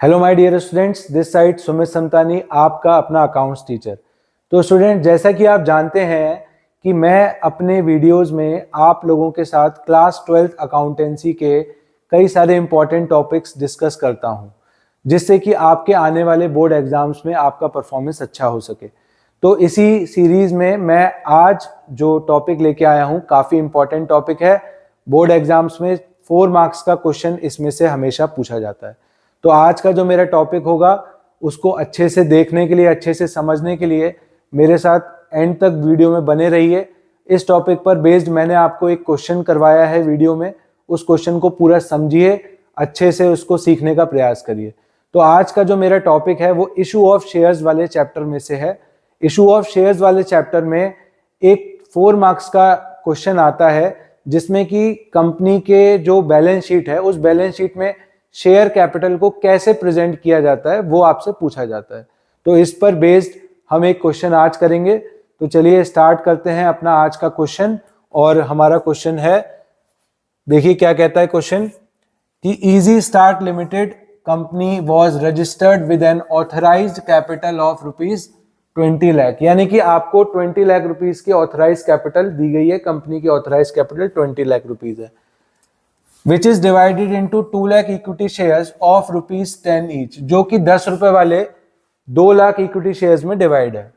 Hello my dear students, this side Sumit Samtani, आपका अपना accounts teacher. तो स्टूडेंट, जैसा कि आप जानते हैं कि मैं अपने वीडियोस में आप लोगों के साथ क्लास 12th अकाउंटेंसी के कई सारे इंपॉर्टेंट टॉपिक्स डिस्कस करता हूं, जिससे कि आपके आने वाले बोर्ड एग्जाम्स में आपका परफॉर्मेंस अच्छा हो सके। तो इसी सीरीज में मैं आज जो टॉपिक लेके आया हूं काफ़ी इंपॉर्टेंट टॉपिक है। बोर्ड एग्जाम्स में 4 मार्क्स का क्वेश्चन इसमें से हमेशा पूछा जाता है। तो आज का जो मेरा टॉपिक होगा उसको अच्छे से देखने के लिए, अच्छे से समझने के लिए मेरे साथ एंड तक वीडियो में बने रहिए। इस टॉपिक पर बेस्ड मैंने आपको एक क्वेश्चन करवाया है वीडियो में, उस क्वेश्चन को पूरा समझिए, अच्छे से उसको सीखने का प्रयास करिए। तो आज का जो मेरा टॉपिक है वो इशू ऑफ शेयर्स वाले चैप्टर में से है। इशू ऑफ शेयर्स वाले चैप्टर में एक 4 मार्क्स का क्वेश्चन आता है, जिसमें कि कंपनी के जो बैलेंस शीट है उस बैलेंस शीट में शेयर कैपिटल को कैसे प्रेजेंट किया जाता है वो आपसे पूछा जाता है। तो इस पर बेस्ड हम एक क्वेश्चन आज करेंगे। तो चलिए स्टार्ट करते हैं अपना आज का क्वेश्चन। और हमारा क्वेश्चन है, देखिए क्या कहता है क्वेश्चन, कि easy start limited company was registered with N authorised capital of ₹20 lakh. यानी कि आपको 20 लाख रुपीस की ऑथराइज कैपिटल दी गई है। कंपनी की ऑथराइज कैपिटल 20 लाख रुपीस है, which is divided into 2 lakh equity shares of ₹10 each, जो कि 10 रुपए वाले 2 लाख इक्विटी शेयर्स में डिवाइड है।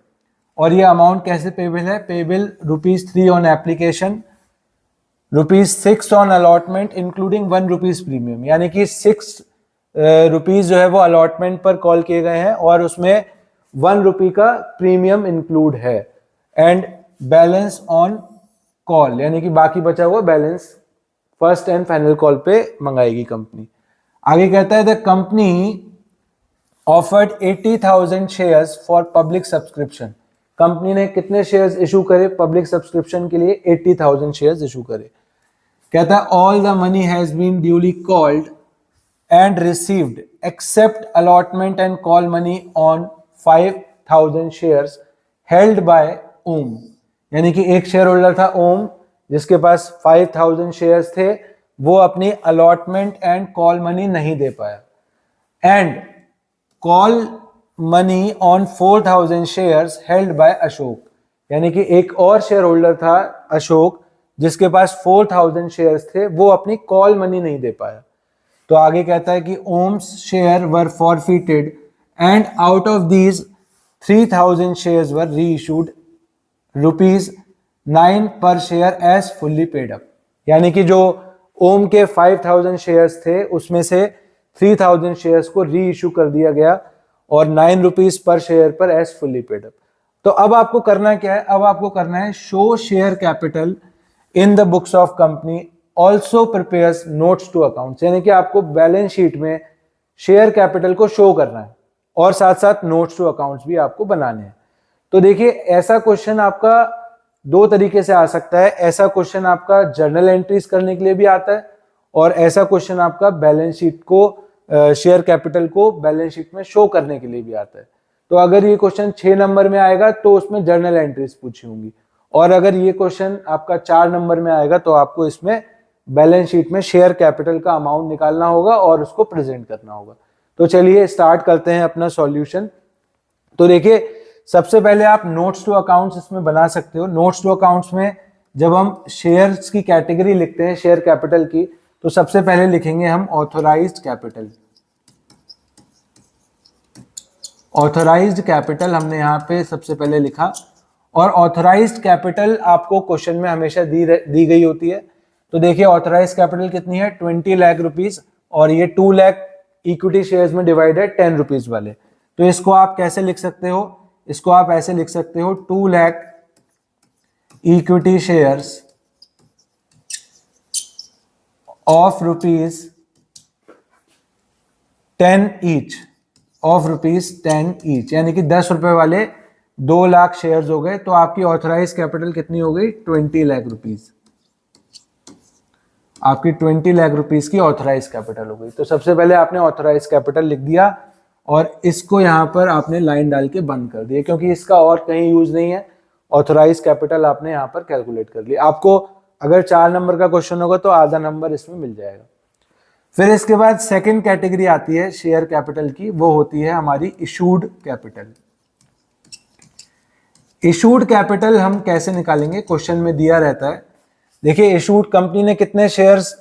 और ये अमाउंट कैसे पेबल है? Payable ₹3 on application, ₹6 on allotment including ₹1 premium. यानी कि ₹6 जो है वो अलॉटमेंट पर कॉल किए गए हैं और उसमें ₹1 का प्रीमियम इंक्लूड है। एंड बैलेंस ऑन कॉल, यानी कि बाकी बचा हुआ balance first and final call पे मंगाएगी कंपनी। आगे कहता है the company offered 80,000 shares for public subscription. Company ने कितने शेयर्स इशू करे पब्लिक सब्सक्रिप्शन के लिए? 80,000 शेयर्स इशू करे। कहता है all the money has been duly called and received except allotment and call money on 5,000 shares held bye ओम। यानी कि एक शेयर होल्डर था ओम, जिसके पास 5,000 शेयर्स थे, वो अपनी अलॉटमेंट एंड कॉल मनी नहीं दे पाया। And call money on 4,000 shares held bye Ashok. यानी कि एक और शेयर होल्डर था अशोक, जिसके पास 4,000 शेयर्स थे, वो अपनी कॉल मनी नहीं दे पाया। तो आगे कहता है कि Om's share were forfeited and out of these 3,000 shares were reissued ₹9 per share as fully paid up. यानी कि जो ओम के 5,000 शेयर्स थे उसमें से 3,000 शेयर्स को री इशू कर दिया गया और ₹9 पर शेयर पर एज फुल्ली पेड अप। तो अब आपको करना क्या है? अब आपको करना है show share capital in the books of company also prepares notes to accounts. यानी कि आपको बैलेंस शीट में शेयर कैपिटल को शो करना है और साथ साथ नोट्स टू अकाउंट्स भी आपको बनाने हैं। तो देखिए, ऐसा क्वेश्चन आपका 2 तरीके से आ सकता है। ऐसा क्वेश्चन आपका जर्नल एंट्रीज करने के लिए भी आता है और ऐसा क्वेश्चन आपका बैलेंस शीट को, शेयर कैपिटल को बैलेंस शीट में शो करने के लिए भी आता है। तो अगर ये क्वेश्चन 6 नंबर में आएगा तो उसमें जर्नल एंट्रीज पूछी होंगी, और अगर ये क्वेश्चन आपका 4 नंबर में आएगा तो आपको इसमें बैलेंस शीट में शेयर कैपिटल का अमाउंट निकालना होगा और उसको प्रेजेंट करना होगा। तो चलिए स्टार्ट करते हैं अपना सॉल्यूशन। तो देखिए, सबसे पहले आप नोट्स टू अकाउंट्स इसमें बना सकते हो। नोट्स टू अकाउंट्स में जब हम शेयर्स की कैटेगरी लिखते हैं शेयर कैपिटल की, तो सबसे पहले लिखेंगे हम ऑथराइज्ड कैपिटल। ऑथराइज्ड कैपिटल हमने यहाँ पे सबसे पहले लिखा। और ऑथराइज्ड कैपिटल आपको क्वेश्चन में हमेशा दी गई होती है। तो देखिए, ऑथराइज्ड कैपिटल कितनी है? 20 लाख रुपीस, और ये 2 लाख इक्विटी शेयर्स में डिवाइडेड ₹10 वाले। तो इसको आप कैसे लिख सकते हो? इसको आप ऐसे लिख सकते हो, 2 lakh equity shares of ₹10 each, of ₹10 each. यानी कि 10 रुपए वाले 2 लाख शेयर्स हो गए। तो आपकी ऑथराइज कैपिटल कितनी हो गई? 20 लाख रुपीस। आपकी 20 लाख रुपीस की ऑथराइज कैपिटल हो गई। तो सबसे पहले आपने ऑथराइज कैपिटल लिख दिया और इसको यहां पर आपने लाइन डाल के बंद कर दिया, क्योंकि इसका और कहीं यूज नहीं है। ऑथराइज कैपिटल आपने यहां पर कैलकुलेट कर लिया। आपको अगर 4 नंबर का क्वेश्चन होगा तो आधा नंबर इसमें मिल जाएगा। फिर इसके बाद सेकंड कैटेगरी आती है शेयर कैपिटल की, वो होती है हमारी इशूड कैपिटल। इशूड कैपिटल हम कैसे निकालेंगे, क्वेश्चन में दिया रहता है। देखिए इशूड, कंपनी ने कितने शेयर्स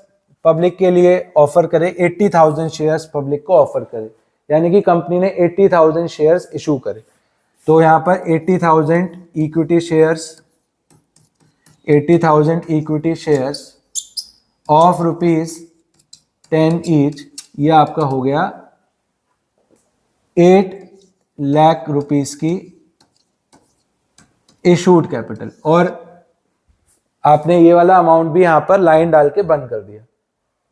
पब्लिक के लिए ऑफर करे, 80,000 शेयर्स पब्लिक को ऑफर करे, यानी कि कंपनी ने 80,000 शेयर्स इशू करे। तो यहाँ पर 80,000 equity shares, 80,000 equity shares of ₹10 each, ये आपका हो गया 8 लाख रुपीस की इशूड कैपिटल। और आपने ये वाला अमाउंट भी यहां पर लाइन डाल के बंद कर दिया।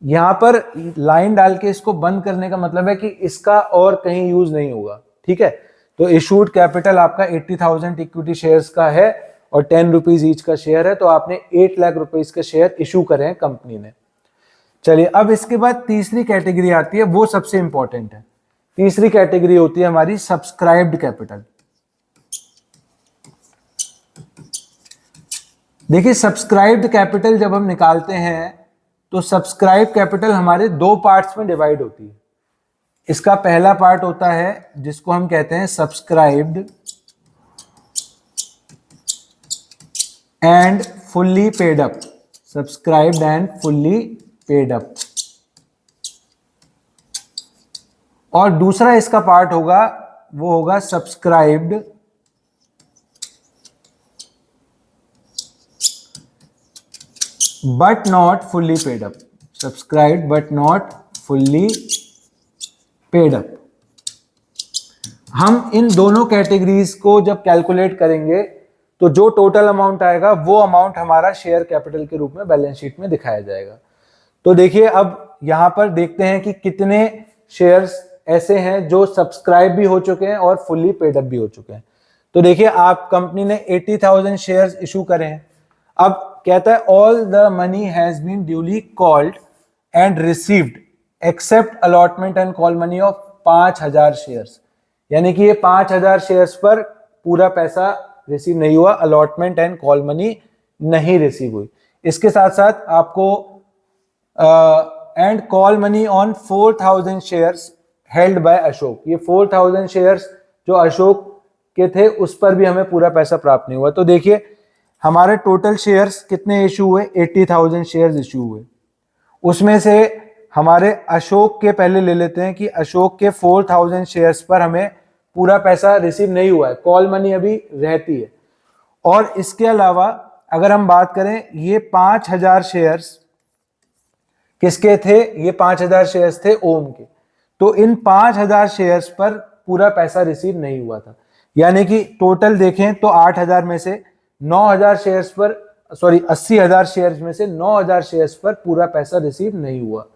यहां पर लाइन डाल के इसको बंद करने का मतलब है कि इसका और कहीं यूज नहीं होगा, ठीक है। तो इशूड कैपिटल आपका 80,000 इक्विटी शेयर्स का है और 10 रुपीज ईच का शेयर है, तो आपने 8 लाख रुपीस के शेयर इशू करे हैं कंपनी ने। चलिए अब इसके बाद तीसरी कैटेगरी आती है, वो सबसे इंपॉर्टेंट है। तीसरी कैटेगरी होती है हमारी सब्सक्राइब्ड कैपिटल। देखिए सब्सक्राइब्ड कैपिटल जब हम निकालते हैं तो सब्सक्राइब कैपिटल हमारे दो पार्ट्स में डिवाइड होती है। इसका पहला पार्ट होता है जिसको हम कहते हैं subscribed and fully paid up, subscribed and fully paid up. और दूसरा इसका पार्ट होगा वो होगा subscribed but not fully paid up, subscribed but not fully paid up. हम इन दोनों कैटेगरीज को जब कैलकुलेट करेंगे तो जो टोटल अमाउंट आएगा वो अमाउंट हमारा शेयर कैपिटल के रूप में बैलेंस शीट में दिखाया जाएगा। तो देखिए अब यहां पर देखते हैं कि कितने शेयर्स ऐसे हैं जो सब्सक्राइब भी हो चुके हैं और फुल्ली पेड अप भी हो चुके हैं। तो देखिए आप, कंपनी ने 80,000 शेयर्स इशू करे हैं। अब कहता है all the money has been duly called and received except allotment and call money of 5,000 shares, यानी कि ये 5,000 शेयर्स पर पूरा पैसा रिसीव नहीं हुआ, अलॉटमेंट एंड कॉल मनी नहीं रिसीव हुई। इसके साथ साथ आपको and call money on 4,000 shares held bye Ashok, ये 4,000 शेयर्स जो अशोक के थे उस पर भी हमें पूरा पैसा प्राप्त नहीं हुआ। तो देखिए हमारे टोटल शेयर्स कितने इशू हुए, 80,000 शेयर्स इशू हुए। उसमें से हमारे अशोक के पहले ले लेते हैं कि अशोक के 4,000 शेयर्स पर हमें पूरा पैसा रिसीव नहीं हुआ है, कॉल मनी अभी रहती है। और इसके अलावा अगर हम बात करें, ये 5,000 शेयर्स किसके थे, ये 5,000 शेयर्स थे ओम के। तो इन 5,000 शेयर्स पर पूरा पैसा रिसीव नहीं हुआ था, यानी कि टोटल देखें तो 8,000 में से 9,000 शेयर्स पर, सॉरी 80,000 शेयर्स में से 9,000 शेयर्स पर पूरा पैसा रिसीव नहीं हुआ,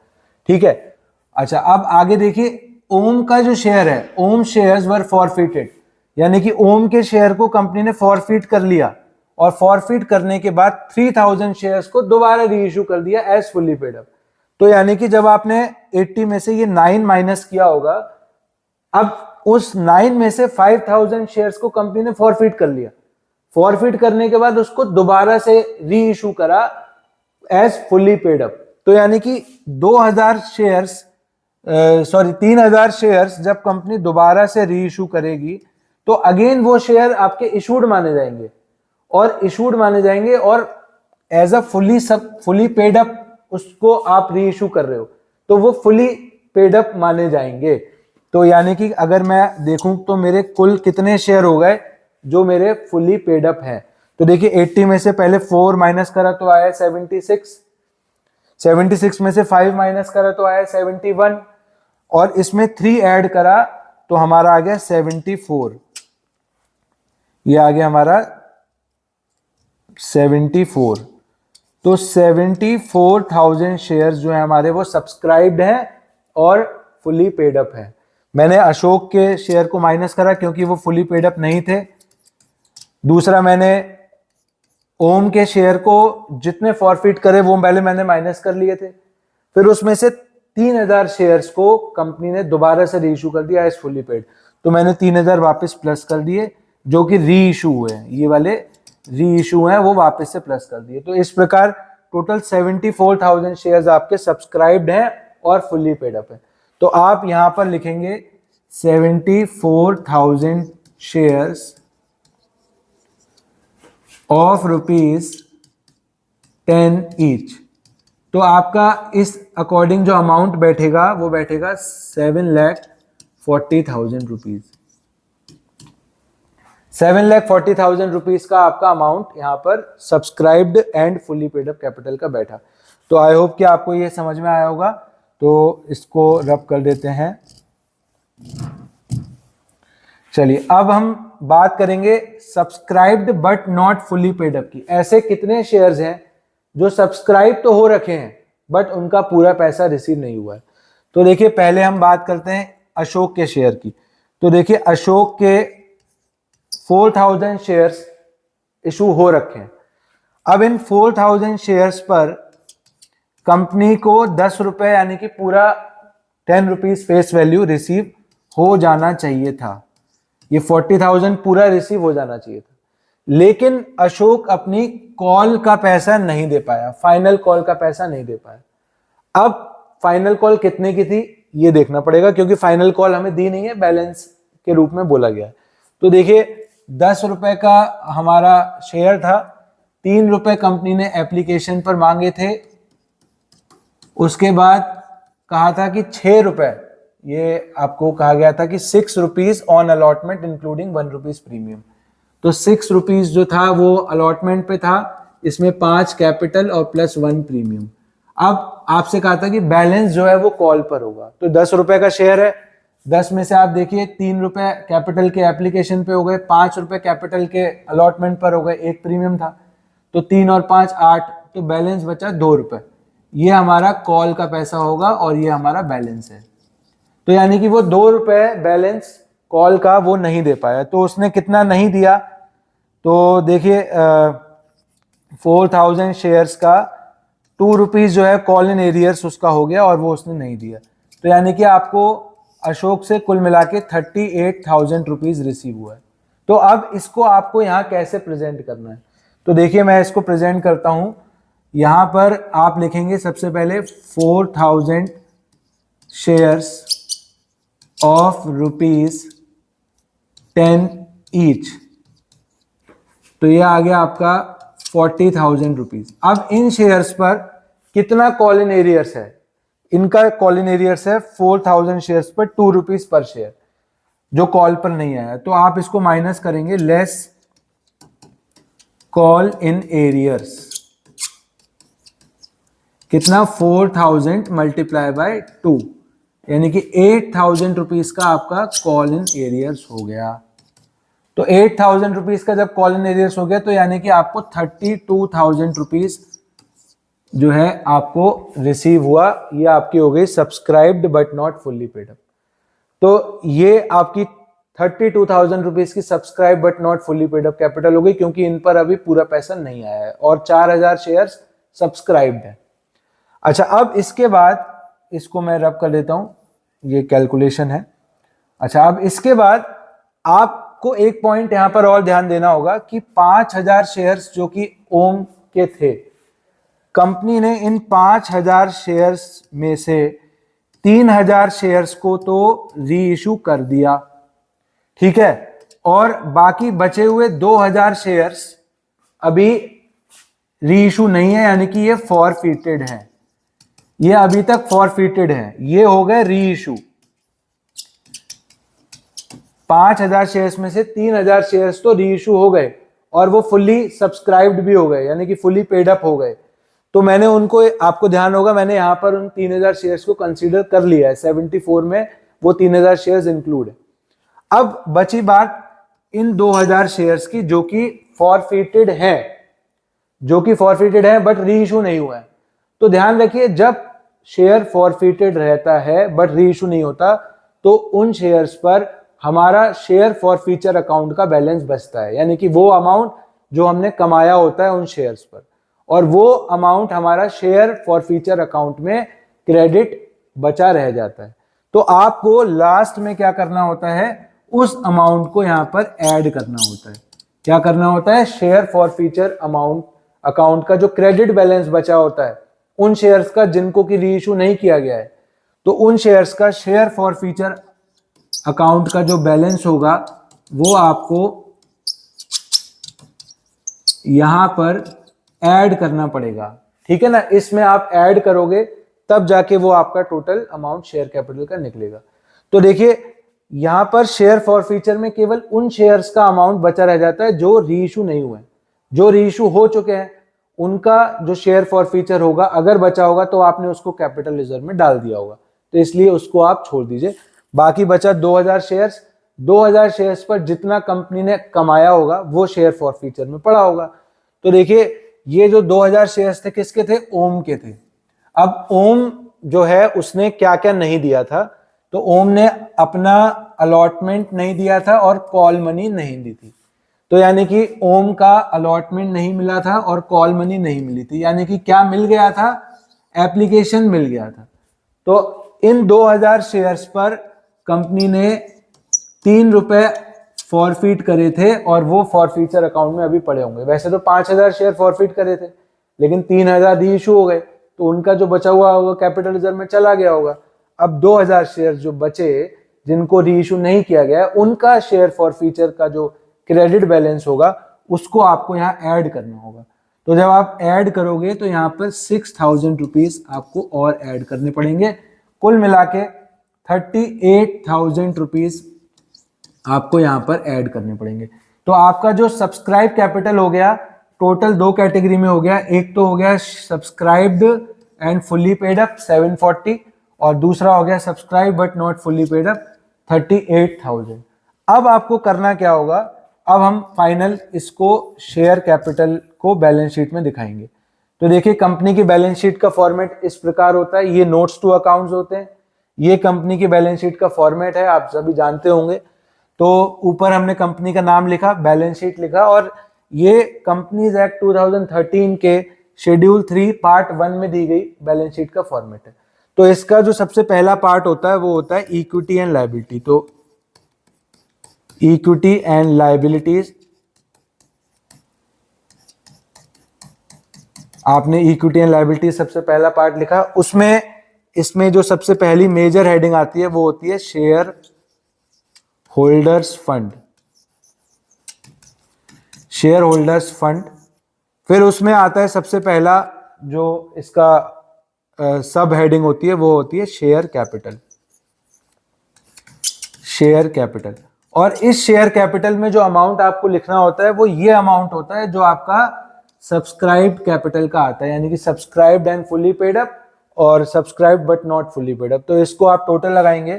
ठीक है। अच्छा अब आगे देखिए, ओम का जो शेयर है, ओम शेयर्स वर फॉरफिटेड, यानी कि ओम के शेयर को कंपनी ने फॉरफिट कर लिया और फॉरफिट करने के बाद 3,000 शेयर्स को दोबारा री इशू कर दिया एज फुल्ली पेड अप। तो यानी कि जब आपने 80 में से ये 9 माइनस किया होगा, अब उस 9 में से 5,000 शेयर्स को कंपनी ने फॉरफिट कर लिया। फॉरफिट करने के बाद उसको दोबारा से री इशू करा एज फुल्ली पेड अप। तो यानी कि 2,000 शेयर्स, सॉरी 3,000 शेयर्स जब कंपनी दोबारा से री इशू करेगी तो अगेन वो शेयर आपके इशूड माने जाएंगे और इशूड माने जाएंगे और as a fully paid up उसको आप री इशू कर रहे हो तो वो फुली पेड अप माने जाएंगे। तो यानी कि अगर मैं देखूं तो मेरे कुल कितने शेयर हो गए जो मेरे फुली पेड अप हैं। तो देखिए 80 में से पहले 4 माइनस करा तो आया 76, 76 में से 5 माइनस करा तो आया 71 और इसमें 3 ऐड करा तो हमारा आ गया 74। ये आ गया हमारा 74। तो 74,000 शेयर्स जो है हमारे वो सब्सक्राइब्ड हैं और फुली पेड अप है। मैंने अशोक के शेयर को माइनस करा क्योंकि वो फुली पेड अप नहीं थे। दूसरा मैंने ओम के शेयर को जितने फॉरफिट करे वो पहले मैंने माइनस कर लिए थे, फिर उसमें से 3,000 शेयर्स को कंपनी ने दोबारा से री इशू कर दिया एज फुली पेड। तो मैंने 3,000 वापस प्लस कर दिए जो कि री इशू हुए हैं, ये वाले री इशू हैं वो वापस से प्लस कर दिए। तो इस प्रकार टोटल 74,000 शेयर्स आपके सब्सक्राइब्ड हैं और फुल्ली पेड अप है। तो आप यहां पर लिखेंगे 74,000 शेयर्स ऑफ ₹10 ईच। तो आपका इस अकॉर्डिंग जो अमाउंट बैठेगा वो बैठेगा 7,40,000 रुपीज। 7,40,000 रुपीज का आपका अमाउंट यहाँ पर subscribed and fully paid up capital का बैठा। तो आई होप कि आपको ये समझ में आया होगा। तो इसको रब कर देते हैं। चलिए अब हम बात करेंगे subscribed but not fully paid up की। ऐसे कितने शेयर्स हैं जो सब्सक्राइब तो हो रखे हैं बट उनका पूरा पैसा रिसीव नहीं हुआ है। तो देखिए पहले हम बात करते हैं अशोक के शेयर की। तो देखिए अशोक के 4,000 शेयर्स इशू हो रखे हैं। अब इन 4,000 शेयर्स पर कंपनी को 10 रुपए यानी कि पूरा 10 रुपीज फेस वैल्यू रिसीव हो जाना चाहिए था। ये 40,000 पूरा रिसीव हो जाना चाहिए था, लेकिन अशोक अपनी कॉल का पैसा नहीं दे पाया, फाइनल कॉल का पैसा नहीं दे पाया। अब फाइनल कॉल कितने की थी ये देखना पड़ेगा, क्योंकि फाइनल कॉल हमें दी नहीं है, बैलेंस के रूप में बोला गया है। तो देखिए 10 रुपए का हमारा शेयर था, 3 रुपए कंपनी ने एप्लीकेशन पर मांगे थे, उसके बाद कहा था कि 6 रुपए, ये आपको कहा गया था कि 6 rupees on allotment including 1 rupees premium. तो 6 रुपीज जो था वो अलॉटमेंट पे था, इसमें 5 कैपिटल और प्लस 1 प्रीमियम। अब आपसे कहा था कि बैलेंस जो है वो कॉल पर होगा। तो 10 रुपए का शेयर है, 10 में से आप देखिए 3 रुपए कैपिटल के एप्लीकेशन पे हो गए, 5 रुपए कैपिटल के अलॉटमेंट पर हो गए, 1 प्रीमियम था, तो 3 और 5 8, तो बैलेंस बचा 2 रुपए। ये हमारा कॉल का पैसा होगा और ये हमारा बैलेंस है। तो यानी कि वो 2 रुपए बैलेंस कॉल का वो नहीं दे पाया। तो उसने कितना नहीं दिया, तो देखिए 4,000 शेयर्स का 2 रुपीज जो है कॉल इन एरियर्स उसका हो गया और वो उसने नहीं दिया। तो यानी कि आपको अशोक से कुल मिला के 38,000 रुपीज रिसीव हुआ है। तो अब इसको आपको यहाँ कैसे प्रेजेंट करना है, तो देखिए मैं इसको प्रेजेंट करता हूँ। यहाँ पर आप लिखेंगे सबसे पहले 4,000 शेयर्स ऑफ ₹10 ईच। तो ये आ गया आपका 40,000 रुपीज। अब इन शेयर्स पर कितना कॉल इन एरियर्स है, इनका कॉल इन एरियर्स है 4,000 शेयर्स पर 2 रुपीज पर शेयर जो कॉल पर नहीं आया। तो आप इसको माइनस करेंगे, लेस कॉल इन एरियर्स, कितना 4,000 मल्टीप्लाई बाय 2, यानी कि 8,000 रुपीज का आपका कॉल इन एरियर्स हो गया। तो 8,000 रुपीज का जब कॉल इन एरियर्स हो गया तो यानी कि आपको 32,000 रुपीज जो है आपको रिसीव हुआ। ये आपकी हो गई subscribed but not fully paid up. तो ये आपकी 32,000 रुपीज की subscribe but not fully paid up capital हो गई, क्योंकि इन पर अभी पूरा पैसा नहीं आया है और 4,000 शेयर्स सब्सक्राइब्ड है। अच्छा, अब इसके बाद इसको मैं रब कर देता हूं, ये कैलकुलेशन है। अच्छा, अब इसके बाद आपको एक पॉइंट यहां पर और ध्यान देना होगा कि 5,000 शेयर्स जो कि ओम के थे, कंपनी ने इन 5,000 शेयर्स में से 3,000 शेयर्स को तो री इशू कर दिया, ठीक है, और बाकी बचे हुए 2,000 शेयर्स अभी री इशू नहीं है, यानी कि ये फॉरफिटेड है, ये अभी तक फॉरफिटेड है, ये हो गए री इशू। 5,000 शेयर्स में से 3,000 शेयर्स तो री इशू हो गए और वो फुल्ली सब्सक्राइब्ड भी हो गए, यानी कि फुल्ली पेड अप हो गए। तो मैंने उनको, आपको ध्यान होगा मैंने यहां पर उन 3,000 शेयर्स को कंसीडर कर लिया है, 74 में वो 3,000 शेयर्स इंक्लूड है। अब बची बात इन 2,000 शेयर्स की जो कि फॉरफिटेड है, बट री इशू नहीं हुआ है। तो ध्यान रखिए, जब शेयर फॉरफिटेड रहता है बट री इशू नहीं होता तो उन शेयर्स पर हमारा शेयर फॉरफीचर अकाउंट का बैलेंस बचता है, यानी कि वो अमाउंट जो हमने कमाया होता है उन शेयर्स पर, और वो अमाउंट हमारा शेयर फॉरफीचर अकाउंट में क्रेडिट बचा रह जाता है। तो आपको लास्ट में क्या करना होता है, उस अमाउंट को यहां पर ऐड करना होता है। क्या करना होता है, शेयर फॉरफीचर अमाउंट अकाउंट का जो क्रेडिट बैलेंस बचा होता है उन शेयर्स का जिनको की री इशू नहीं किया गया है, तो उन शेयर्स का शेयर फॉर फ्यूचर अकाउंट का जो बैलेंस होगा वो आपको यहां पर ऐड करना पड़ेगा, ठीक है ना। इसमें आप ऐड करोगे तब जाके वो आपका टोटल अमाउंट शेयर कैपिटल का निकलेगा। तो देखिए यहां पर शेयर फॉर फ्यूचर में केवल उन शेयर्स का अमाउंट बचा रह जाता है जो रीइश्यू नहीं हुए। जो रीइश्यू हो चुके हैं उनका जो शेयर फॉर फ्यूचर होगा अगर बचा होगा तो आपने उसको कैपिटल रिजर्व में डाल दिया होगा, तो इसलिए उसको आप छोड़ दीजिए। बाकी बचा 2000 शेयर्स। 2000 शेयर्स पर जितना कंपनी ने कमाया होगा वो शेयर फॉर फ्यूचर में पड़ा होगा। तो देखिए ये जो 2000 शेयर्स थे किसके थे? ओम के थे। अब ओम जो है उसने क्या क्या नहीं दिया था, तो ओम ने अपना अलॉटमेंट नहीं दिया था और कॉल मनी नहीं दी थी। तो यानी कि ओम का अलॉटमेंट नहीं मिला था और कॉल मनी नहीं मिली थी, यानी कि क्या मिल गया था? एप्लीकेशन मिल गया था। तो इन 2000 शेयर्स पर कंपनी ने 3 रुपए फॉरफिट करे थे और वो फॉर फ्यूचर अकाउंट में अभी पड़े होंगे। वैसे तो 5000 शेयर फॉरफिट करे थे लेकिन 3000 री इशू हो गए, तो उनका जो बचा हुआ होगा कैपिटल रिजर्व में चला गया होगा। अब 2000 शेयर जो बचे जिनको री इशू नहीं किया गया उनका शेयर फॉर फ्यूचर का जो क्रेडिट बैलेंस होगा उसको आपको यहाँ ऐड करना होगा। तो जब आप ऐड करोगे तो यहाँ पर 6000 रुपीज आपको और ऐड करने पड़ेंगे। कुल मिला के 38,000 रुपीज आपको यहाँ पर ऐड करने पड़ेंगे। तो आपका जो सब्सक्राइब कैपिटल हो गया टोटल 2 कैटेगरी में हो गया। एक तो हो गया subscribed and fully paid up 740 और दूसरा हो गया subscribe but not fully paid up 38,000। अब आपको करना क्या होगा? अब हम फाइनल इसको शेयर कैपिटल को बैलेंस शीट में दिखाएंगे। तो देखिए कंपनी की बैलेंस शीट का फॉर्मेट इस प्रकार होता है। ये नोट्स टू अकाउंट्स होते हैं। ये कंपनी की बैलेंस शीट का फॉर्मेट है, आप सभी जानते होंगे। तो ऊपर हमने कंपनी का नाम लिखा, बैलेंस शीट लिखा और ये कंपनीज एक्ट 2013 के शेड्यूल 3 पार्ट 1 में दी गई बैलेंस शीट का फॉर्मेट है। तो इसका जो सबसे पहला पार्ट होता है वो होता है इक्विटी एंड लायबिलिटी। तो इक्विटी एंड लायबिलिटीज, आपने इक्विटी एंड लायबिलिटी सबसे पहला पार्ट लिखा। उसमें इसमें जो सबसे पहली मेजर हेडिंग आती है वो होती है share holders fund. Share holders fund, फिर उसमें आता है सबसे पहला जो इसका सब हेडिंग होती है वो होती है शेयर कैपिटल। शेयर कैपिटल, और इस शेयर कैपिटल में जो अमाउंट आपको लिखना होता है वो ये अमाउंट होता है जो आपका सब्सक्राइब्ड कैपिटल का आता है, यानी कि subscribed and fully paid up और subscribed but not fully paid up. तो इसको आप टोटल लगाएंगे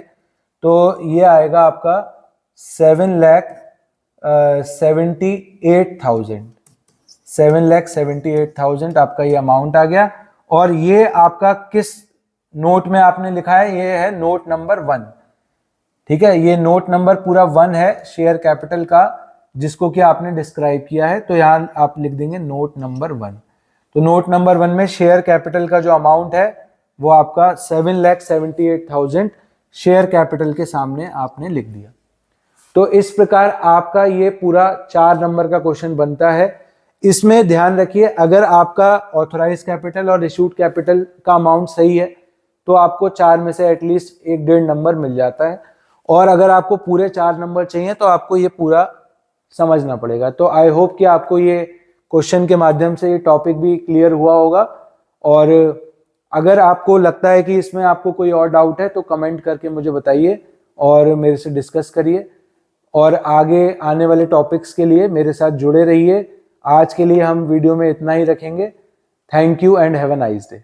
तो ये आएगा आपका 7,78,000 आपका ये अमाउंट आ गया। और ये आपका किस नोट में आपने लिखा है? ये है नोट नंबर 1, ठीक है। ये नोट नंबर पूरा 1 है शेयर कैपिटल का, जिसको कि आपने डिस्क्राइब किया है। तो यहाँ आप लिख देंगे नोट नंबर 1। तो नोट नंबर 1 में शेयर कैपिटल का जो अमाउंट है वो आपका 7,78,000 शेयर कैपिटल के सामने आपने लिख दिया। तो इस प्रकार आपका ये पूरा 4 नंबर का क्वेश्चन बनता है। इसमें ध्यान रखिए अगर आपका ऑथोराइज कैपिटल और इशूड कैपिटल का अमाउंट सही है तो आपको 4 में से एटलीस्ट 1-1.5 नंबर मिल जाता है, और अगर आपको पूरे 4 नंबर चाहिए तो आपको ये पूरा समझना पड़ेगा। तो आई होप कि आपको ये क्वेश्चन के माध्यम से ये टॉपिक भी क्लियर हुआ होगा। और अगर आपको लगता है कि इसमें आपको कोई और डाउट है तो कमेंट करके मुझे बताइए और मेरे से डिस्कस करिए, और आगे आने वाले टॉपिक्स के लिए मेरे साथ जुड़े रहिए। आज के लिए हम वीडियो में इतना ही रखेंगे। Thank you and have a nice day.